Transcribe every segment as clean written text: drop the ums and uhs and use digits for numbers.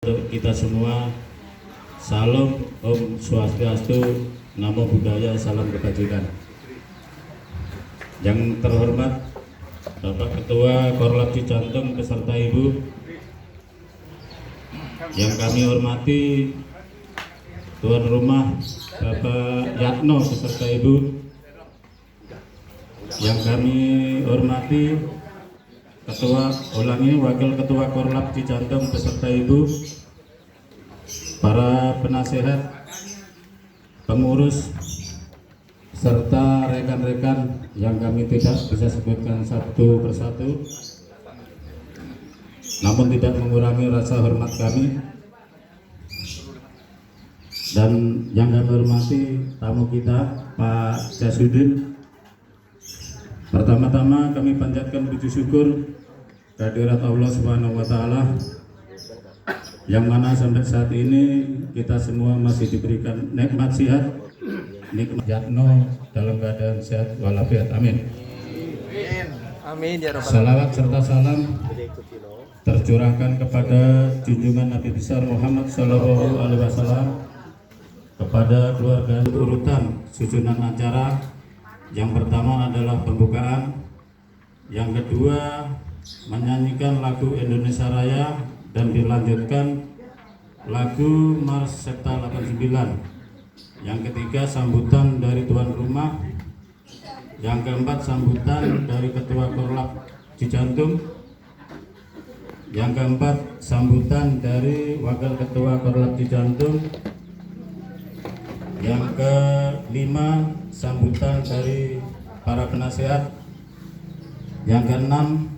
Untuk kita semua, salam, Om Swastiastu, Namo Buddhaya, salam kebajikan. Yang terhormat Bapak Ketua Korlap Cijantung beserta Ibu, yang kami hormati tuan rumah Bapak Yatno beserta Ibu, yang kami hormati Wakil Ketua Korlap Cijantung beserta Ibu, para penasehat, pengurus, serta rekan-rekan yang kami tidak bisa sebutkan satu persatu, namun tidak mengurangi rasa hormat kami. Dan yang kami hormati tamu kita, Pak Jasudin. Pertama-tama kami panjatkan puji syukur kehadirat Allah Subhanahu wa Ta'ala, yang mana sampai saat ini kita semua masih diberikan nikmat sehat, nikmat Yatno dalam keadaan sehat walafiat. Amin. Amin ya rabbal alamin. Salawat serta salam tercurahkan kepada junjungan Nabi besar Muhammad Shallallahu Alaihi Wasallam, kepada keluarga. Urutan susunan acara, yang pertama adalah pembukaan, yang kedua menyanyikan lagu Indonesia Raya, dan dilanjutkan lagu Mars Septa 89. Yang ketiga sambutan dari tuan rumah, yang keempat sambutan dari Ketua Korlap Cijantung, yang keempat sambutan dari Wakil Ketua Korlap Cijantung, yang kelima sambutan dari para penasehat, yang keenam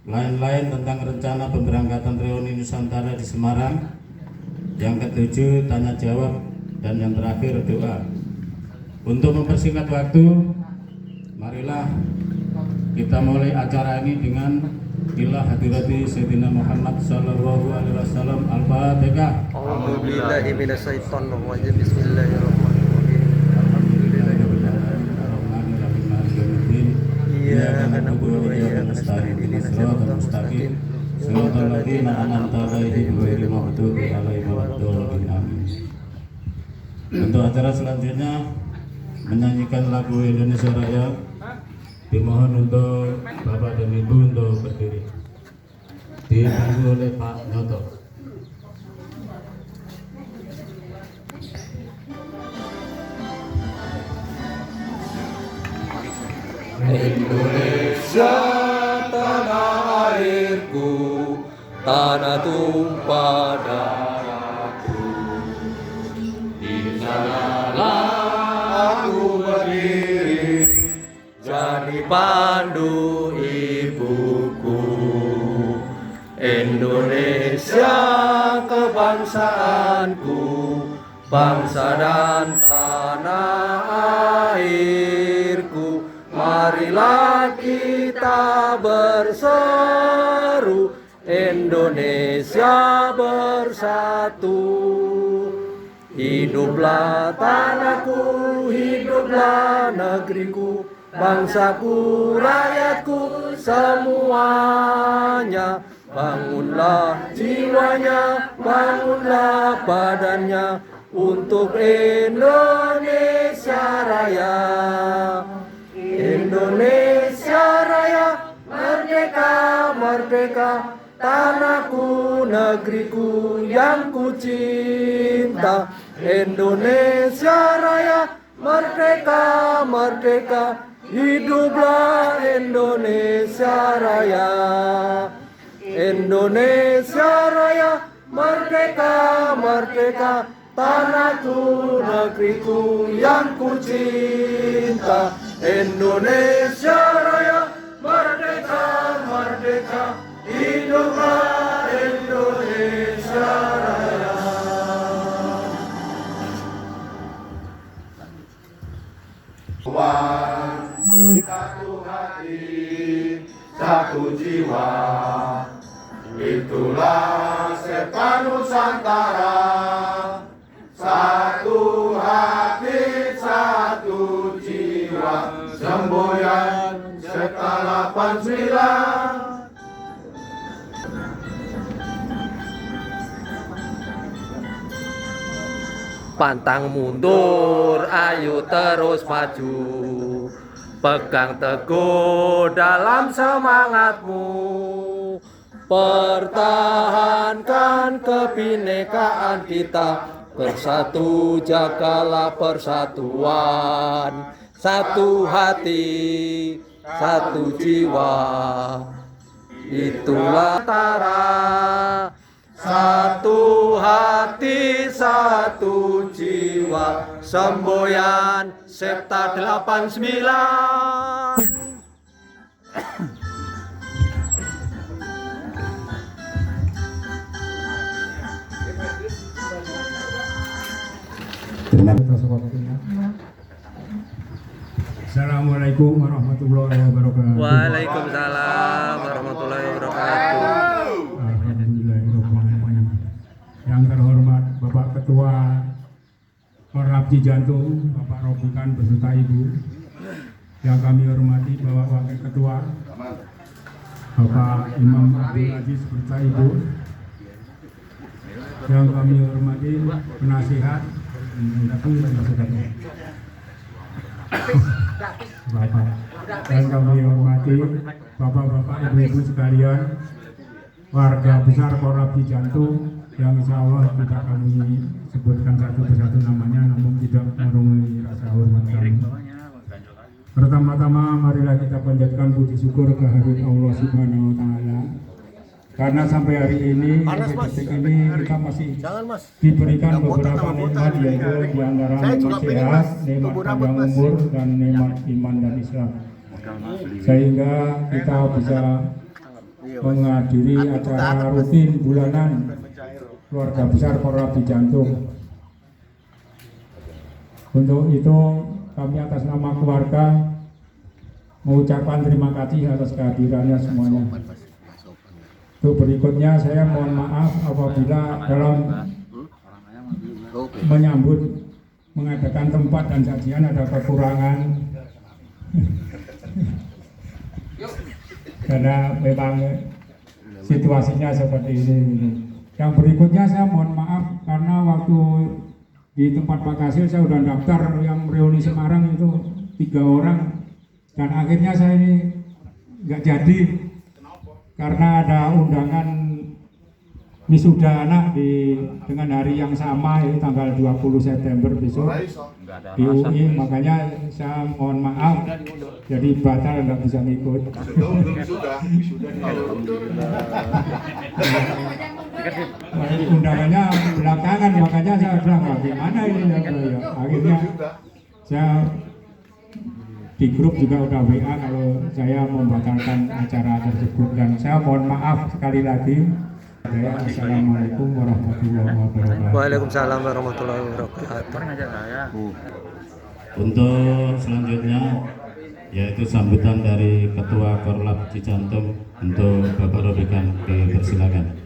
lain-lain tentang rencana pemberangkatan reuni Nusantara di Semarang, yang ketujuh tanya jawab, dan yang terakhir doa. Untuk mempersingkat waktu, marilah kita mulai acara ini dengan ila hadirati Sayyidina Muhammad Sallallahu Alaihi Wasallam. Al-Fatihah. A'udzubillahi minasyaitonir rajim. Bismillahirrahmanirrahim. Iyyaka na'budu wa iyyaka nasta'in. Ihdinas siratal mustaqim. Shiratal ladzina an'amta 'alaihim ghairil maghdubi 'alaihim waladdallin. Amin. Untuk acara selanjutnya menyanyikan lagu Indonesia Raya, dimohon untuk Bapak dan Ibu untuk berdiri. Dipandu oleh Pak Nyoto. Indonesia tanah airku, tanah tumpah darahku. Di sanalah aku berdiri, jadi pandu ibuku. Indonesia kebangsaanku, bangsa dan tanah airku. Marilah kita berseru, Indonesia bersatu. Hiduplah tanahku, hiduplah negeriku, bangsaku, rakyatku, semuanya. Bangunlah jiwanya, bangunlah badannya, untuk Indonesia Raya. Indonesia Raya, merdeka, merdeka, tanahku, negeriku yang ku cinta. Indonesia Raya, merdeka, merdeka, hiduplah Indonesia Raya. Indonesia Raya, merdeka, merdeka, tanahku, negeriku yang ku cinta. Indonesia Raya, merdeka, merdeka, hiduplah Indonesia Raya. Satu hati, satu jiwa, itulah Septa Nusantara. Satu hati, satu jiwa, semboyan Septa 89. pantang mundur, ayo terus maju. Pegang teguh dalam semangatmu, pertahankan kebinekaan kita, bersatu jagalah persatuan, satu hati, satu jiwa, itulah tara. Satu hati, satu jiwa, semboyan Septa 89. Assalamualaikum warahmatullahi wabarakatuh. Waalaikumsalam warahmatullahi wabarakatuh. Alhamdulillahirrahmanirrahim. Yang terhormat Bapak Ketua Korlap Cijantung, Bapak Robikan beserta Ibu. Yang kami hormati Bapak Wakil Ketua Bapak Imam Abdul Aziz beserta Ibu. Yang kami hormati penasihat Bapak, dan kami hormati Bapak-bapak, Ibu-ibu sekalian, warga besar Korlap Cijantung yang insya Allah tidak kami sebutkan satu persatu namanya, namun tidak merungi rasa hormat kami. Pertama-tama marilah kita panjatkan puji syukur kehadirat Allah Subhanahu wa Ta'ala, karena sampai hari ini, sampai detik ini kita masih diberikan beberapa nikmat, yaitu diantara nikmat sehat, nikmat panjang umur, dan nikmat iman dan Islam, sehingga kita bisa menghadiri acara rutin bulanan keluarga besar Korlap Cijantung. Untuk itu kami atas nama keluarga mengucapkan terima kasih atas kehadirannya semuanya. Untuk berikutnya saya mohon maaf apabila dalam menyambut mengadakan tempat dan sajian ada kekurangan karena memang situasinya seperti ini. Yang berikutnya saya mohon maaf karena waktu di tempat Pak Kasil saya sudah daftar yang reuni Semarang itu 3 orang, dan akhirnya saya ini nggak jadi karena ada undangan wisuda anak dengan hari yang sama, ini tanggal 20 September besok di UI, makanya saya mohon maaf jadi batal, nggak bisa ngikut. Undangannya belakangan, makanya saya bilang bagaimana ini ya. Akhirnya saya di grup juga udah WA kalau saya membatalkan acara tersebut, dan saya mohon maaf sekali lagi. Assalamualaikum warahmatullahi wabarakatuh. Waalaikumsalam warahmatullahi wabarakatuh. Untuk selanjutnya yaitu sambutan dari Ketua Korlap Cijantung untuk Bapak Robikan, dipersilakan.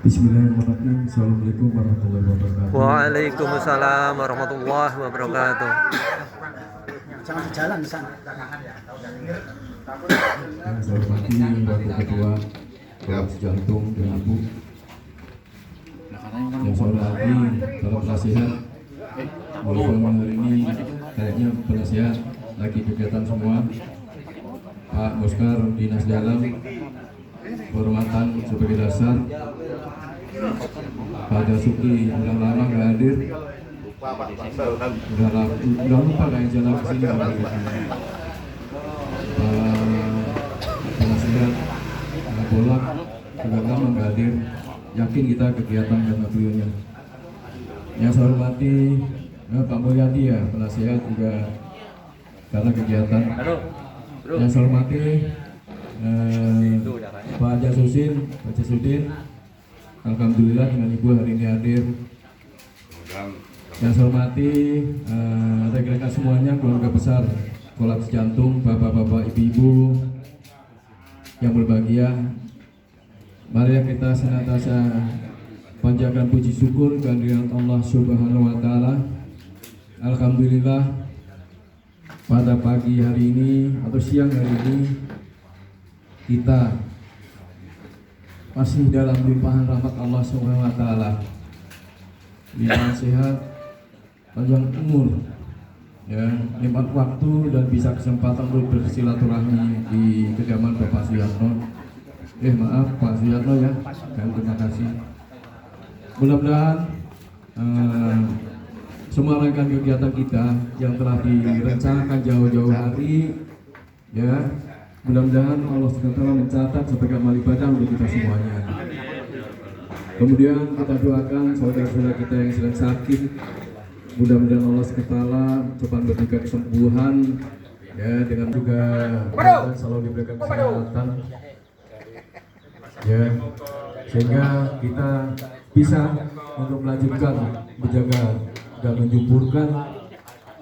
Bismillahirrahmanirrahim. Assalamualaikum warahmatullahi wabarakatuh. Waalaikumsalam warahmatullahi wabarakatuh. Jangan jalan di sana. Saya hormati Wakil Ketua Korlap Cijantung dan Ibu. Yang saya hormati Bapak Penasihat. Walaupun hari ini kayaknya penasihat lagi kegiatan semua. Pak Muskar Dinas Dalam, kehormatan sebagai dasar. Pak Jasuki udah lama nggak hadir. Udah lupa kayak jalan ke sini. Penasihat anak bola juga lama nggak hadir. Yakin kita kegiatan karena beliaunya. Yang saya hormati Pak Mulyadi ya, penasihat juga karena kegiatan. Yang saya hormati Pak Jasudin, alhamdulillah dengan Ibu hari ini hadir. Yang saya hormati rekan-rekan semuanya, keluarga besar Korlap Cijantung, bapak-bapak, ibu-ibu yang berbahagia. Mari kita senantiasa panjatkan puji syukur kehadirat Allah Subhanahu wa Ta'ala. Alhamdulillah pada pagi hari ini atau siang hari ini kita masih dalam limpahan rahmat Allah Subhanahu wa taala. Limpahan sehat, panjang umur, ya, nikmat waktu dan bisa kesempatan untuk bersilaturahmi di kediaman Bapak Suyatno. Maaf Pak Suyatno ya, terima kasih. Mudah-mudahan semua rangkaian kegiatan kita yang telah direncanakan jauh-jauh hari, ya, mudah-mudahan Allah SWT mencatat sebagai amal ibadah untuk kita semuanya. Kemudian kita doakan saudara-saudara kita yang sedang sakit, mudah-mudahan Allah SWT cepat memberikan kesembuhan, ya, dengan juga selalu diberikan kesehatan, ya, sehingga kita bisa untuk melanjutkan menjaga dan menyuburkan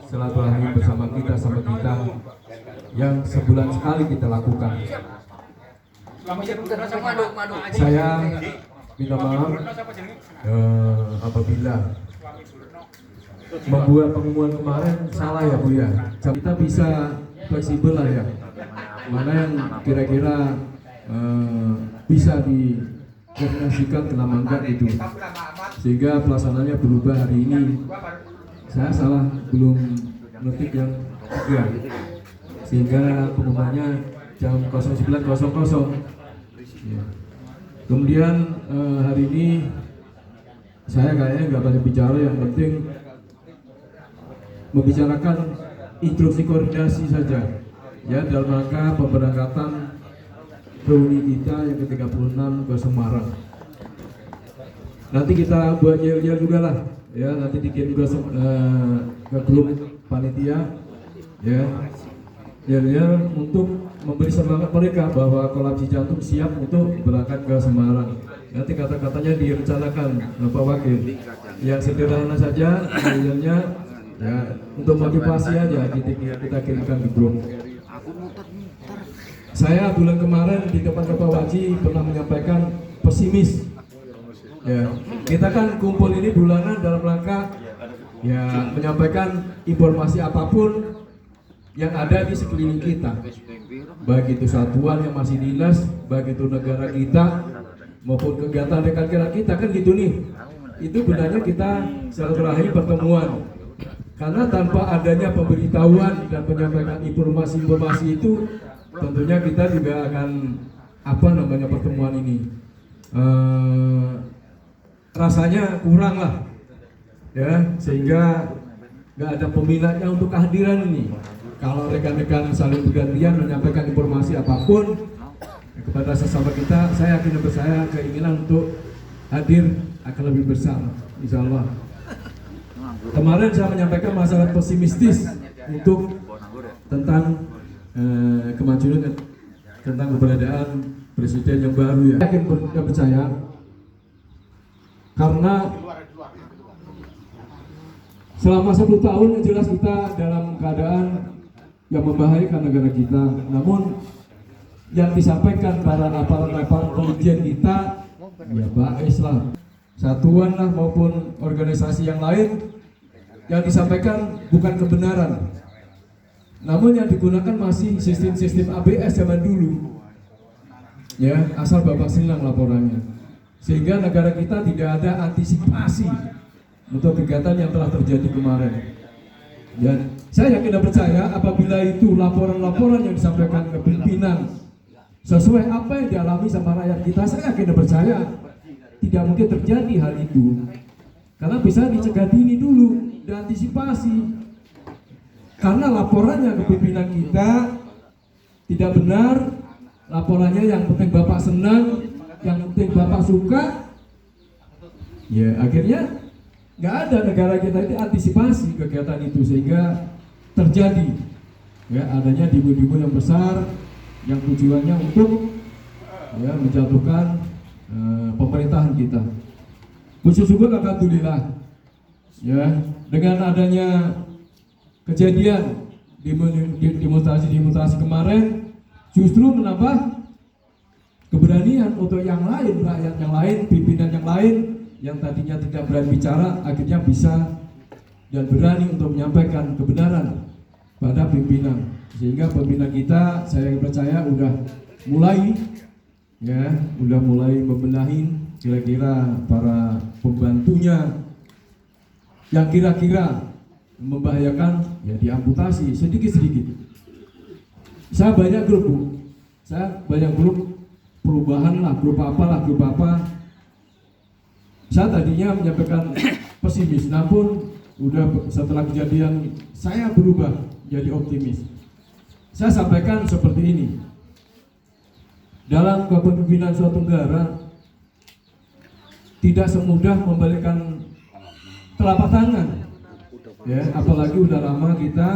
silaturahmi bersama kita sama kita yang sebulan sekali kita lakukan. Saya minta maaf apabila membuat pengumuman kemarin salah ya Bu ya. Kita bisa fleksibel lah ya, mana yang kira-kira bisa dikoordinasikan kena mangkat itu, sehingga pelaksanaannya berubah hari ini. Saya salah belum ngetik yang 3, sehingga pengumumannya jam 09.00 ya. Kemudian hari ini saya kayaknya nggak banyak bicara, yang penting membicarakan instruksi koordinasi saja ya, dalam rangka pemberangkatan reuni kita yang ke-36 ke Semarang. Nanti kita buat yel-yel juga lah ya, nanti dikirim ke grup panitia ya, yel-yel untuk memberi semangat mereka bahwa Kolabsi Jantung siap untuk berangkat ke Semarang. Nanti kata-katanya direncanakan Bapak Wakil yang sederhana saja, yel-yelnya ya, untuk motivasi aja kita kirimkan ke grup. Saya bulan kemarin di depan Bapak Waji pernah menyampaikan pesimis. Ya, kita kan kumpul ini bulanan dalam rangka ya menyampaikan informasi apapun yang ada di sekeliling kita, baik itu satuan yang masih dinas, baik itu negara kita maupun kegiatan rekan-rekan kita, kan gitu nih. Itu benarnya kita silaturahmi pertemuan, karena tanpa adanya pemberitahuan dan penyampaian informasi-informasi itu, tentunya kita juga akan pertemuan ini rasanya kurang lah ya, sehingga nggak ada peminatnya untuk kehadiran ini. Kalau rekan-rekan saling bergantian menyampaikan informasi apapun kepada sesama kita, saya yakin dan percaya keinginan untuk hadir akan lebih besar, insya Allah. Kemarin saya menyampaikan masalah pesimistis untuk tentang kemajuan tentang keberadaan presiden yang baru ya. Saya yakin dan percaya, karena selama 10 tahun yang jelas kita dalam keadaan yang membahayakan negara kita. Namun yang disampaikan para aparat kepolisian kita ya baik lah, satuan lah maupun organisasi yang lain, yang disampaikan bukan kebenaran. Namun yang digunakan masih sistem ABS zaman dulu. Ya, asal babak silang laporannya. Sehingga negara kita tidak ada antisipasi untuk kegiatan yang telah terjadi kemarin. Dan saya yakin dan percaya apabila itu laporan-laporan yang disampaikan ke pimpinan sesuai apa yang dialami sama rakyat kita, saya yakin dan percaya tidak mungkin terjadi hal itu. Karena bisa dicegah dini dulu, diantisipasi. Karena laporannya ke pimpinan kita tidak benar, laporannya yang penting Bapak senang, yang penting Bapak suka, ya akhirnya nggak ada negara kita itu antisipasi kegiatan itu, sehingga terjadi ya adanya demo-demo yang besar yang tujuannya untuk ya menjatuhkan pemerintahan kita. Puji syukur alhamdulillah ya, dengan adanya kejadian demonstrasi kemarin justru menambah keberanian untuk yang lain, rakyat yang lain, pimpinan yang lain yang tadinya tidak berani bicara akhirnya bisa dan berani untuk menyampaikan kebenaran pada pimpinan. Sehingga pimpinan kita, saya percaya udah mulai ya udah mulai membenahi kira-kira para pembantunya yang kira-kira membahayakan, ya diamputasi sedikit-sedikit. Saya banyak grup perubahan lah, grup apa. Saya tadinya menyampaikan pesimis, namun udah setelah kejadian saya berubah jadi optimis. Saya sampaikan seperti ini. Dalam kepemimpinan suatu negara tidak semudah membalikkan telapak tangan. Ya, apalagi udah lama kita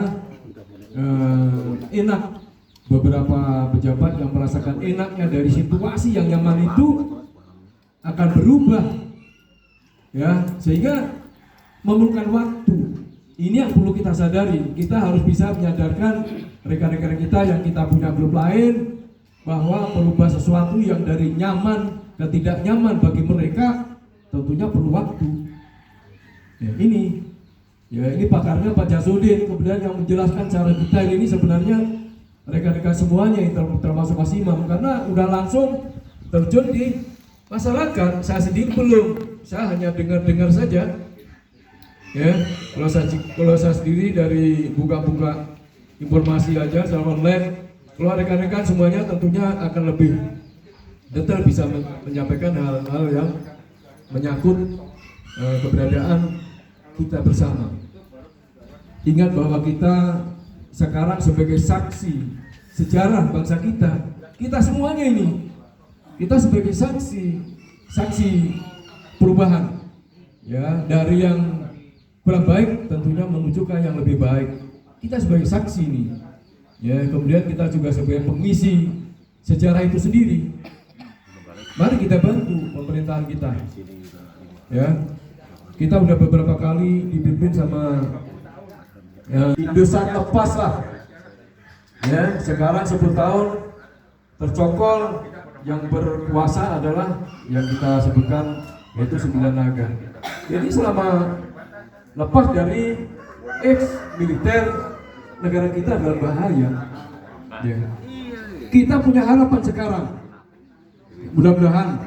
enak. Beberapa pejabat yang merasakan enaknya dari situasi yang nyaman itu akan berubah, ya, sehingga memerlukan waktu. Ini yang perlu kita sadari. Kita harus bisa menyadarkan rekan-rekan kita yang kita punya grup lain bahwa merubah sesuatu yang dari nyaman ke tidak nyaman bagi mereka tentunya perlu waktu. Ya, ini pakarnya Pak Jasudin kemudian yang menjelaskan cara detail ini sebenarnya rekan-rekan semuanya termasuk Mas Imam, karena udah langsung terjun di masyarakat. Saya sendiri belum, saya hanya dengar-dengar saja. Ya, kalau saya sendiri dari buka-buka informasi aja secara online. Kalau rekan-rekan semuanya tentunya akan lebih detail bisa menyampaikan hal-hal yang menyangkut keberadaan kita bersama. Ingat bahwa kita sekarang sebagai saksi sejarah bangsa kita semuanya ini, kita sebagai saksi perubahan, ya, dari yang kurang baik tentunya menuju ke yang lebih baik. Kita sebagai saksi ini, ya, kemudian kita juga sebagai pengisi sejarah itu sendiri. Mari kita bantu pemerintahan kita, ya. Kita udah beberapa kali dipimpin sama Indosat lepas lah, ya. Sekarang 10 tahun tercokol, yang berkuasa adalah yang kita sebutkan yaitu 9 naga. Jadi selama lepas dari ex militer, negara kita dalam bahaya, ya. Kita punya harapan sekarang, mudah-mudahan,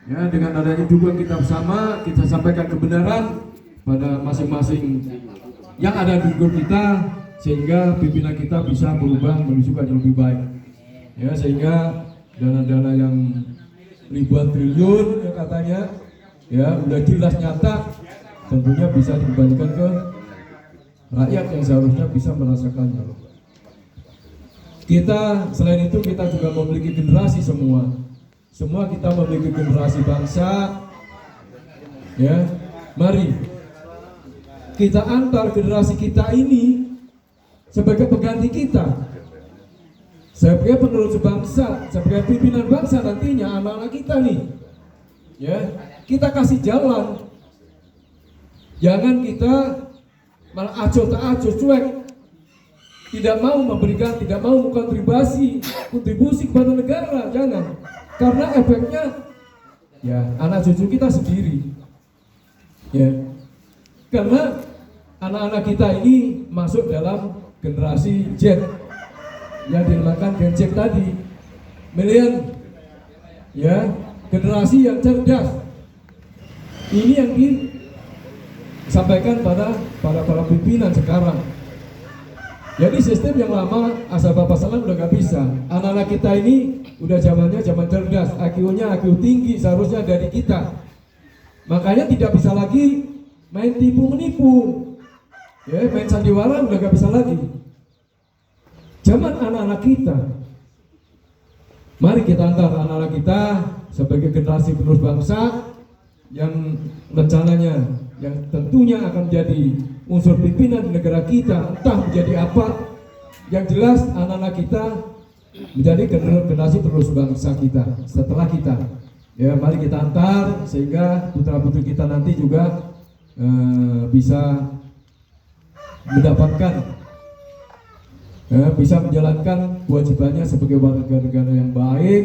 ya, dengan adanya dukungan kita bersama, kita sampaikan kebenaran pada masing-masing yang ada di grup kita, sehingga pimpinan kita bisa berubah menuju ke yang lebih baik, ya, sehingga dana-dana yang ribuan triliun ya katanya, ya, udah jelas nyata, tentunya bisa dikembalikan ke rakyat yang seharusnya bisa merasakannya. Kita selain itu kita juga memiliki generasi semua kita memiliki generasi bangsa, ya. Mari kita antar generasi kita ini sebagai pengganti kita, sebagai penerus bangsa, sebagai pimpinan bangsa nantinya anak-anak kita nih, ya. Kita kasih jalan, jangan kita malah acuh tak acuh, cuek, tidak mau memberikan, tidak mau kontribusi kepada negara, jangan, karena efeknya, ya, anak cucu kita sendiri, ya. Karena anak-anak kita ini masuk dalam generasi Z yang dinamakan Gen Z tadi, milenial, ya, generasi yang cerdas. Ini yang disampaikan pada para pimpinan sekarang. Jadi sistem yang lama asal Bapak Salam udah gak bisa. Anak-anak kita ini udah zamannya zaman cerdas, IQ-nya IQ tinggi seharusnya dari kita. Makanya tidak bisa lagi main tipu menipu, ya, main sandiwara udah gak bisa lagi. Zaman anak-anak kita, mari kita antar anak-anak kita sebagai generasi penerus bangsa yang rencananya, yang tentunya akan menjadi unsur pimpinan di negara kita, entah menjadi apa. Yang jelas anak-anak kita menjadi generasi penerus bangsa kita setelah kita. Ya, mari kita antar sehingga putra-putri kita nanti juga bisa mendapatkan, bisa menjalankan kewajibannya sebagai warga negara yang baik,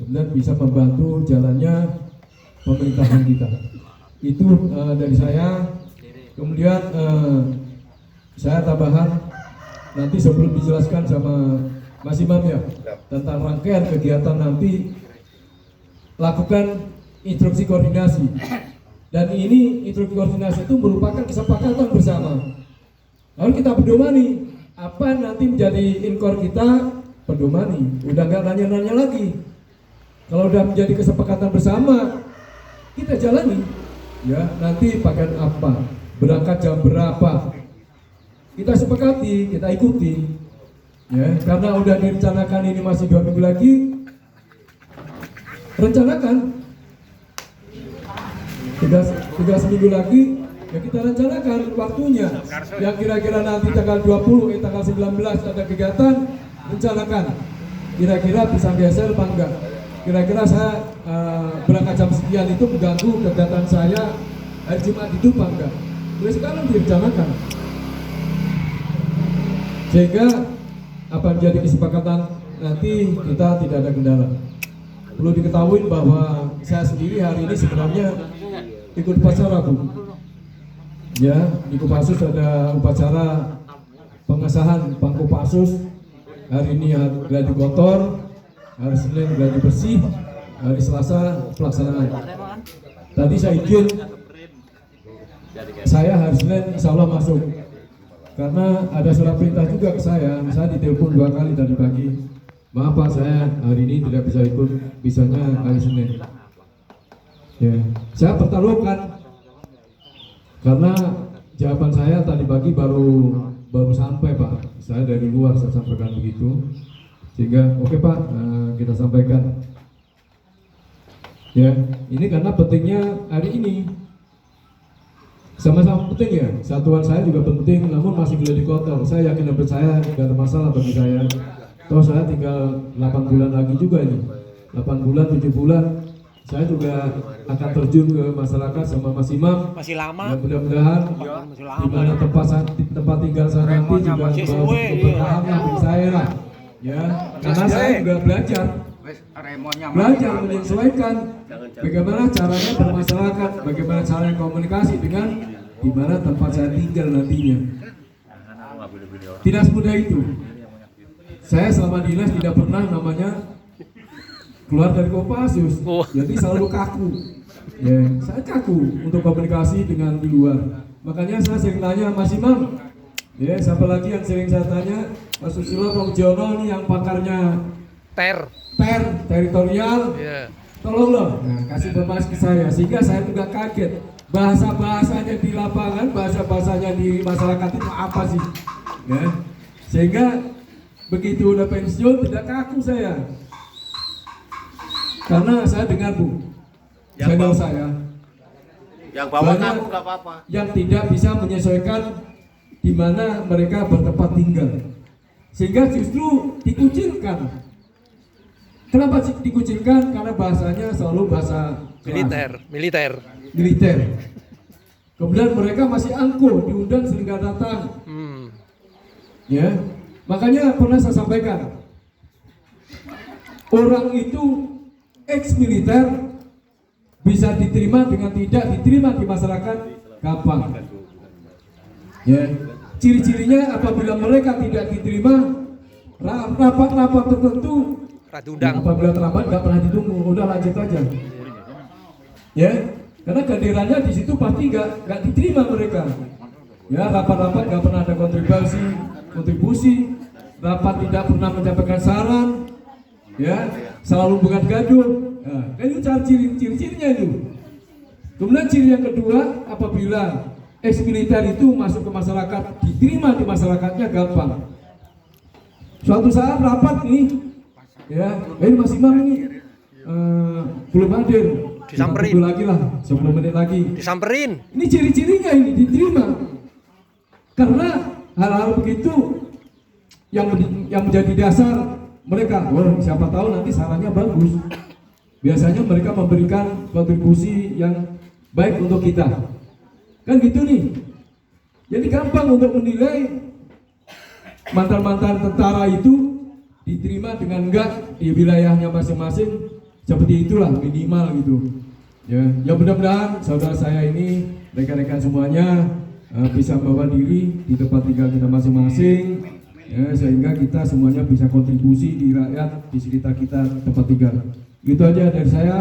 kemudian bisa membantu jalannya pemerintahan kita. Itu dari saya. Kemudian saya tambahan nanti sebelum dijelaskan sama Mas Imam, ya, tentang rangkaian kegiatan nanti lakukan instruksi koordinasi. Dan ini instruksi koordinasi itu merupakan kesepakatan bersama. Lalu kita pedomani apa nanti menjadi inkor kita, pedomani. Udah nggak nanya-nanya lagi. Kalau udah menjadi kesepakatan bersama, kita jalani. Ya, nanti pakaian apa, berangkat jam berapa, kita sepakati, kita ikuti. Ya, karena udah direncanakan ini masih 2 minggu lagi, rencanakan. 3 seminggu lagi, ya kita rencanakan waktunya. Yang kira-kira nanti tanggal 20, tanggal 19 ada kegiatan, rencanakan. Kira-kira bisa geser apa enggak? Kira-kira saya berangkat jam sekian itu mengganggu kegiatan saya hari Jumat itu apa enggak? Mulai sekarang direncanakan. Sehingga apa menjadi kesepakatan nanti kita tidak ada kendala. Perlu diketahui bahwa saya sendiri hari ini sebenarnya ikut upacara, Bu. Ya, di Kopassus ada upacara pengesahan Bangku Kopassus. Hari ini gladi kotor, hari Senin gladi bersih, hari Selasa pelaksanaan. Tadi saya izin, saya hari Senin insya Allah masuk. Karena ada surat perintah juga ke saya ditelepon 2 kali tadi pagi. Maaf Pak, saya hari ini tidak bisa ikut, bisanya hari Senin. Ya, saya pertaruhkan karena jawaban saya tadi pagi baru sampai Pak. Saya dari luar saya sampaikan begitu, sehingga oke Pak, kita sampaikan. Ya, ini karena pentingnya hari ini. Sama-sama penting ya, satuan saya juga penting, namun masih gladi kotor. Saya yakin dan percaya tidak ada masalah bagi saya. Toh saya tinggal 8 bulan lagi juga ini, 8 bulan, 7 bulan. Saya juga akan terjun ke masyarakat sama Mas Imam. Masih lama. Ya, mudah-mudahan di mana tempat tinggal saya nanti juga keberkahan bagi saya lah. Ya, karena saya juga belajar menyesuaikan bagaimana caranya bermasyarakat, bagaimana caranya komunikasi dengan di mana tempat saya tinggal nantinya. Tidak semudah itu. Saya selama dinas tidak pernah namanya keluar dari Kopassus, jadi selalu kaku. Ya, saya kaku untuk komunikasi dengan di luar. Makanya saya sering tanya Mas Imam, ya siapa lagi yang sering saya tanya, Mas Susilo, Bang Jono nih yang pakarnya teritorial, tolonglah kasih informasi ke saya sehingga saya juga kaget bahasa-bahasanya di lapangan, bahasa-bahasanya di masyarakat itu apa sih, ya sehingga begitu udah pensiun tidak kaku saya, karena saya dengar Bu, channel saya Yang bawa banyak kamu nggak apa-apa. yang tidak bisa menyesuaikan di mana mereka bertempat tinggal, sehingga justru dikucilkan. Kenapa sih dikucilkan? Karena bahasanya selalu bahasa keras. militer. Kemudian mereka masih angkuh, diundang sehingga datang. Ya, makanya pernah saya sampaikan, orang itu ex-militer bisa diterima dengan tidak diterima di masyarakat gampang. Ya, ciri-cirinya apabila mereka tidak diterima rapat-rapat tertentu, apabila terlambat nggak pernah ditunggu, udah lanjut aja. Ya, karena kehadirannya di situ pasti nggak diterima mereka. Ya, rapat-rapat nggak pernah ada kontribusi, rapat tidak pernah menyampaikan saran, ya, selalu bukan gaduh. Nah, itu ciri-cirinya itu. Kemudian ciri yang kedua, apabila ex-militer itu masuk ke masyarakat, diterima di masyarakatnya gampang. Suatu saat rapat nih, ya, ini Mas Imam ini belum hadir. Disamperin lagi lah, 10 menit lagi. Disamperin. Ini ciri-cirinya ini diterima. Karena hal-hal begitu yang menjadi dasar mereka. Oh, siapa tahu nanti sarannya bagus. Biasanya mereka memberikan kontribusi yang baik untuk kita. Kan gitu nih. Jadi gampang untuk menilai mantan-mantan tentara itu diterima dengan enggak di wilayahnya masing-masing, seperti itulah minimal gitu. Ya mudah-mudahan saudara saya ini, rekan-rekan semuanya bisa membawa diri di tempat tinggal kita masing-masing, ya, sehingga kita semuanya bisa kontribusi di rakyat di sekitar kita tempat tinggal. Gitu aja dari saya.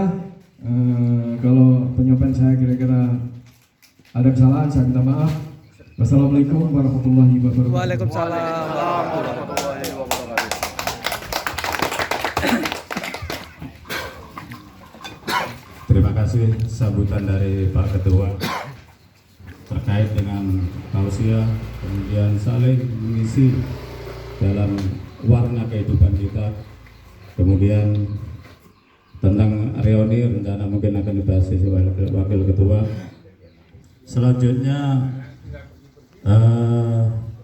Kalau penyampaian saya kira-kira ada kesalahan, saya minta maaf. Wassalamualaikum warahmatullahi wabarakatuh. Waalaikumsalam warahmatullahi wabarakatuh. Terima kasih sambutan dari Pak Ketua terkait dengan tausiah, kemudian saling mengisi dalam warna kehidupan kita, kemudian tentang reuni rencana mungkin akan dibahas oleh Wakil Ketua. Selanjutnya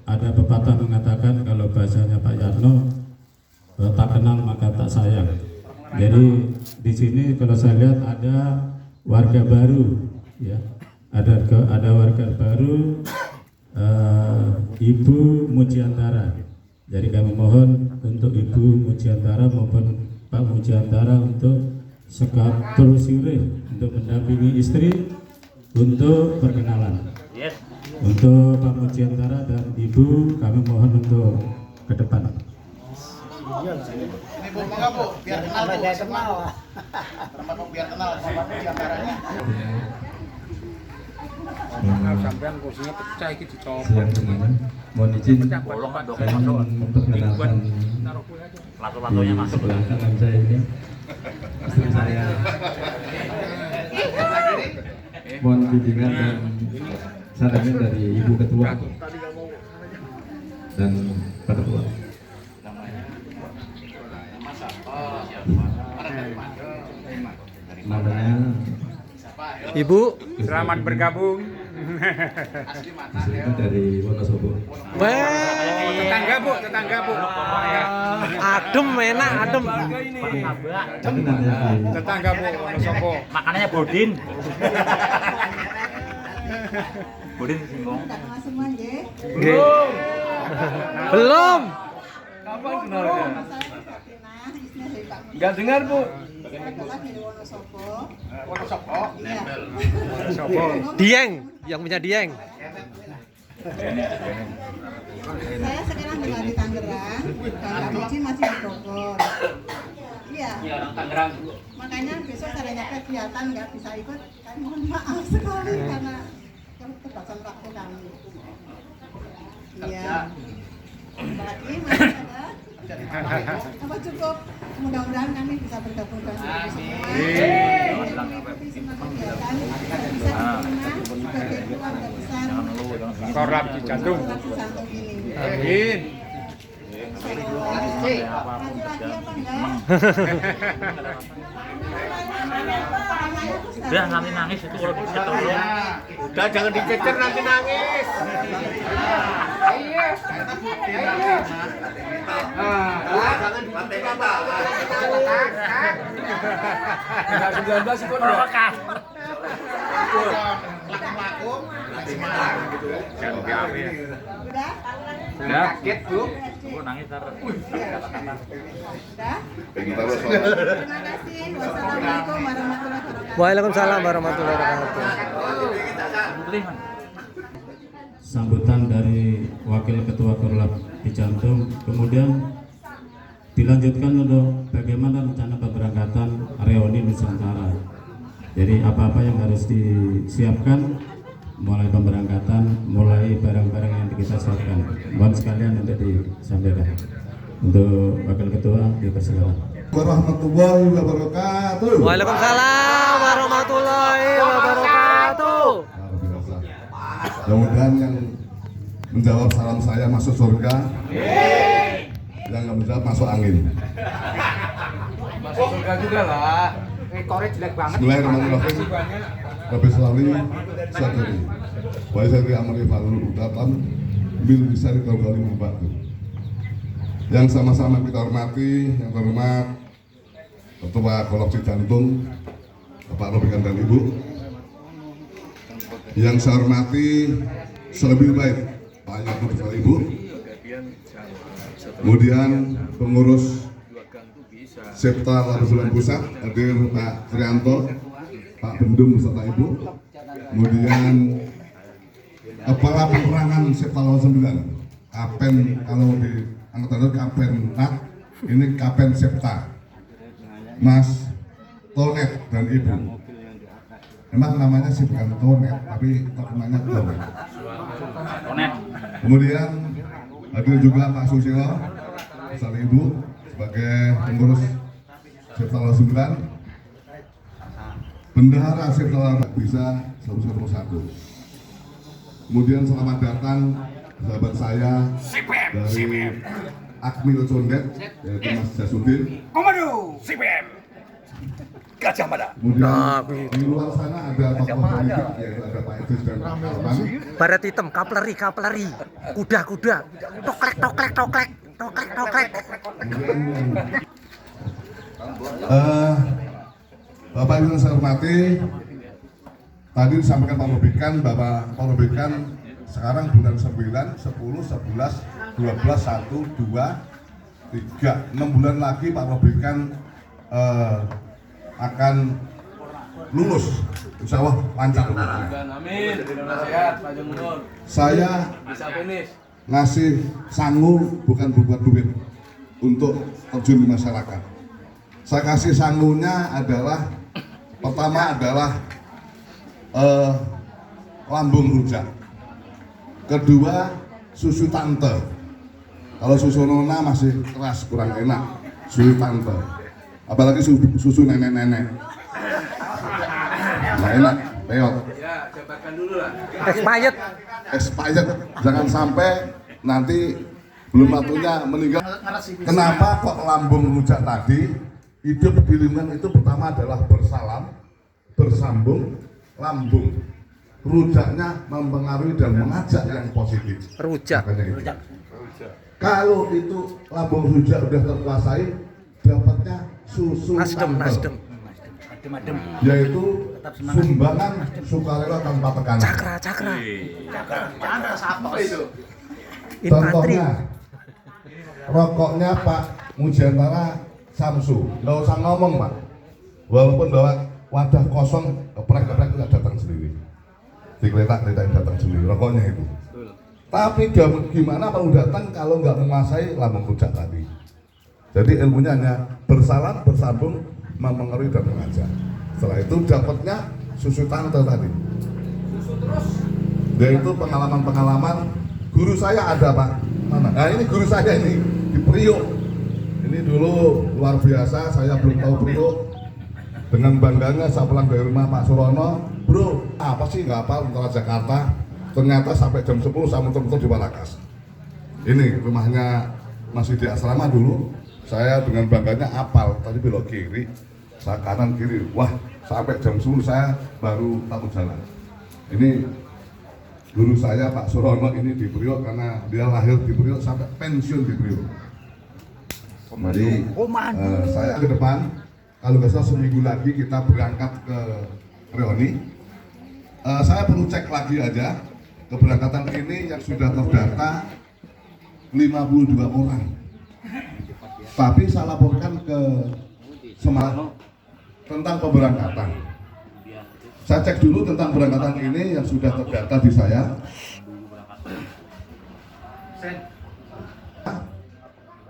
ada pepatah mengatakan kalau bahasanya Pak Yatno, tak kenal maka tak sayang. Jadi di sini kalau saya lihat ada warga baru, ya, ada warga baru, Ibu Mujiantara. Jadi kami mohon untuk Ibu Mujiantara maupun Pak Mujiantara untuk sekatur sirih untuk mendampingi istri untuk perkenalan. Untuk Pak Mujiantara dan Ibu kami mohon untuk ke depan. Ini Bu, mangga Bu, biar kenal Bu, tempat Bu biar kenal sama diantaranya. Sampean kursinya pecah iki dicopot. Siang semuanya, mohon izin saya memperkenalkan sebelah kanan saya ini istri saya. Mohon bimbingan dan sarannya dari Ibu Ketua dan Pak Ketua. Namanya Ibu, Selamat bergabung. istrinya dari Wonosobo. Tetangga Bu, tetangga Bu. adem enak, adem. Tapi nanti Tetangga Bu, Wonosobo. Makanannya Bodin. Bodin singkong. Belum. Enggak dengar, Bu. Dieng, yang punya Dieng. Saya sekarang tinggal di Tangerang, Kak Mici masih di Bogor. Iya. Makanya besok caranya kegiatan nggak bisa ikut, kan mohon maaf sekali karena keterbatasan waktu kami. Iya. Apalagi masih ada. Apa cukup? Mudah-mudahan kami bisa bergabung dengan ibu semua. Mengikuti semua kegiatan, bisa diterima sebagai keluarga besar. Korlap di jantung. Jantung ini. Amin. Maju lagi apa enggak? Udah nanti nangis itu kalau bisa tolong. Udah jangan dicecer nanti nangis. Jangan dipakai Bapak. Enggak 19 ikut. Udah? Kaget Bu. Bu nangis ntar. Udah? Terima kasih. Wassalamualaikum warahmatullahi wabarakatuh. Waalaikumsalam warahmatullahi wabarakatuh. Sambutan dari Wakil Ketua Korlap di Jantung, kemudian dilanjutkan untuk bagaimana rencana pemberangkatan reuni Nusantara. Jadi apa-apa yang harus disiapkan, mulai pemberangkatan, mulai barang-barang yang kita siapkan. Mohon sekalian untuk disampaikan. Untuk Wakil Ketua dipersilakan. Warahmatullahi wabarakatuh. Waalaikumsalam warahmatullahi wabarakatuh. Luar biasa. Mudah-mudahan yang menjawab salam saya masuk surga, yang nggak menjawab masuk angin. Masuk surga juga lah. Korek jelek banget. Bismillahirrahmanirrahim. Rabbi sholli sadri wa yassir amri wahlul 'uqdatam min lisani yafqahu qawli. Yang sama-sama kita hormati, yang terhormat Ketua Korlap Jantung Bapak Robikan dan Ibu. Yang saya hormati selebih baik Pak Yatno dan Ibu. Kemudian pengurus Septa Labuhan Pusat hadir Pak Trianto, Pak Bendung beserta Ibu. Kemudian Kepala Penerangan Septa Labuhan 9, Kapen kalau di Angkatan Darat Kapen ini Kapen Septa, Mas Tonet dan Ibu. Memang namanya sih bukan Tonet, tapi terkenalnya Tonet. Kemudian hadir juga Pak Susilo bersama Ibu sebagai pengurus Siptala 9. Bendahara Siptala bisa 101. Kemudian selamat datang sahabat saya dari Akmil Condet, yaitu Mas Jasudin. Komando CPM Gajah Mada. Kemudian di luar sana ada tokoh politik, yaitu ada Pak Idris dan Pak Arman. Baret hitam, kapleri, kuda, toklek. Kemudian Bapak Ibu yang saya hormati, tadi disampaikan Pak Robikan bahwa Pak Robikan sekarang bulan 9, 10, 11, 12, 1, 2, 3, 6 bulan lagi Pak Robikan akan lulus, insya Allah lancar. Amin. Sehat Pak Gubernur. Saya Bisa finish. ngasih sangu bukan berbuat duit untuk terjun di masyarakat. Saya kasih sangunya adalah pertama adalah lambung rujak, kedua susu tante. Kalau susu nona masih keras kurang enak, susu tante, apalagi susu nenek-nenek nggak enak, peot. Ya, jabarkan dulu lah. Expired, jangan sampai nanti belum waktunya meninggal. Kenapa kok lambung rujak tadi? Hidup di lingkungan itu pertama adalah bersalam, bersambung, lambung. Rujaknya mempengaruhi dan mengajak yang positif. Rujak. Kalau itu lambung rujak udah terkuasai, dapatnya susu Nasdem. yaitu sumbangan sukarela tanpa tekanan. Cakra. Contohnya rokoknya Pak Mujiantara Samsu, nggak usah ngomong Pak, walaupun bawa wadah kosong, geprek-geprek udah datang sendiri, digeletak datang sendiri, rokoknya itu. Tapi gimana kalau datang kalau nggak menguasai lambung rujak tadi. Jadi ilmunya hanya bersalam, bersambung, mempengaruhi dan mengajak. Setelah itu dapatnya susu tante tadi. Yaitu pengalaman-pengalaman guru saya ada Pak. Mana? Nah ini guru saya ini di Priok. Ini dulu luar biasa, saya belum tahu Priok. Dengan bangganya saya pulang dari rumah Pak Surono, bro, apa sih nggak apa Tentara Jakarta? Ternyata sampai jam 10 saya muter-muter di Warakas. Ini rumahnya masih di asrama dulu. Saya dengan bangganya apal, tadi belok kiri, saya kanan kiri. Wah, sampai jam 10 saya baru tahu jalan. Ini guru saya Pak Surono ini di Priok karena dia lahir di Priok sampai pensiun di Priok. Jadi saya ke depan, kalau nggak salah seminggu lagi kita berangkat ke Reoni. Saya perlu cek lagi aja keberangkatan ini yang sudah terdata 52 orang. Tapi saya laporkan ke Semarang tentang keberangkatan. Saya cek dulu tentang keberangkatan ini yang sudah terdata di saya.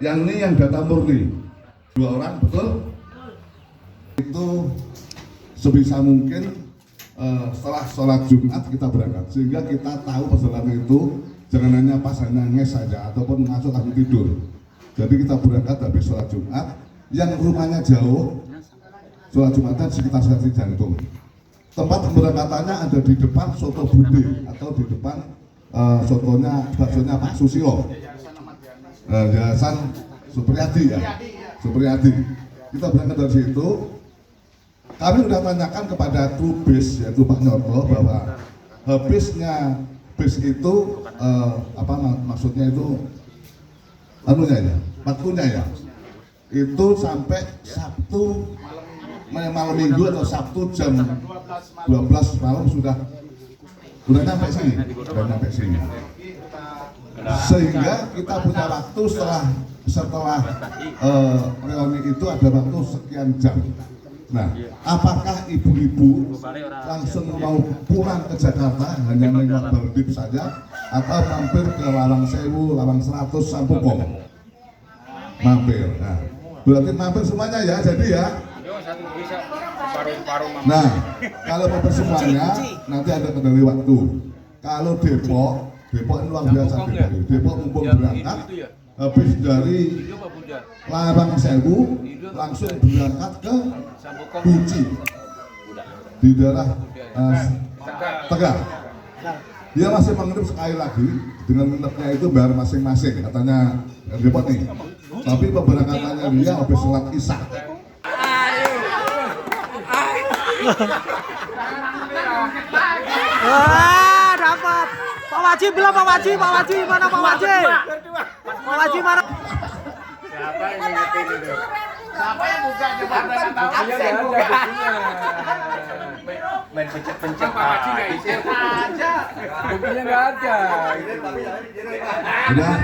Yang ini yang data murni 2 orang, betul? Itu sebisa mungkin setelah sholat Jumat kita berangkat, sehingga kita tahu perjalanan itu jangan hanya pas hanya nges saja ataupun masuk lagi tidur. Jadi kita berangkat habis sholat Jumat, yang rumahnya jauh, sholat Jumatnya sekitar stasiun Jantung. Tempat pemberangkatannya ada di depan Soto Bude atau di depan baksonya Pak Susilo. Yayasan Supriyadi ya, Supriyadi. Kita berangkat dari situ. Kami sudah tanyakan kepada kru bis yaitu Pak Nyoto bahwa bisnya bis itu maksudnya itu waktunya ya itu sampai Sabtu malam Minggu atau Sabtu jam 12 malam sudah sampai sini. Sehingga kita punya waktu setelah reuni itu ada waktu sekian jam. Nah, apakah ibu-ibu langsung mau pulang ke Jakarta hanya nengok Berdip saja atau mampir ke Lawang Sewu, Lawang 100, Sampukong? Mampir. Nah, berarti mampir semuanya ya, jadi ya. Nah, kalau mobil semuanya nanti ada kendali waktu. Kalau Depok ini luar biasa sekali. Depok mumpung berangkat, habis dari Larang Sewu langsung berangkat ke Guci di daerah Tegal. Dia masih mengirim sekali lagi dengan nginepnya itu bayar masing-masing katanya Depok nih. Tapi pemberangkatannya dia habis sholat Isya. Wah, dapat. Pak Waji bilang Pak Waji mana Pak Waji? Pak Waji mana? Siapa yang ngingetin itu? Siapa yang buka jembatan absen buka? Main pencet-pencet aja. Buktinya nggak ada. Udah.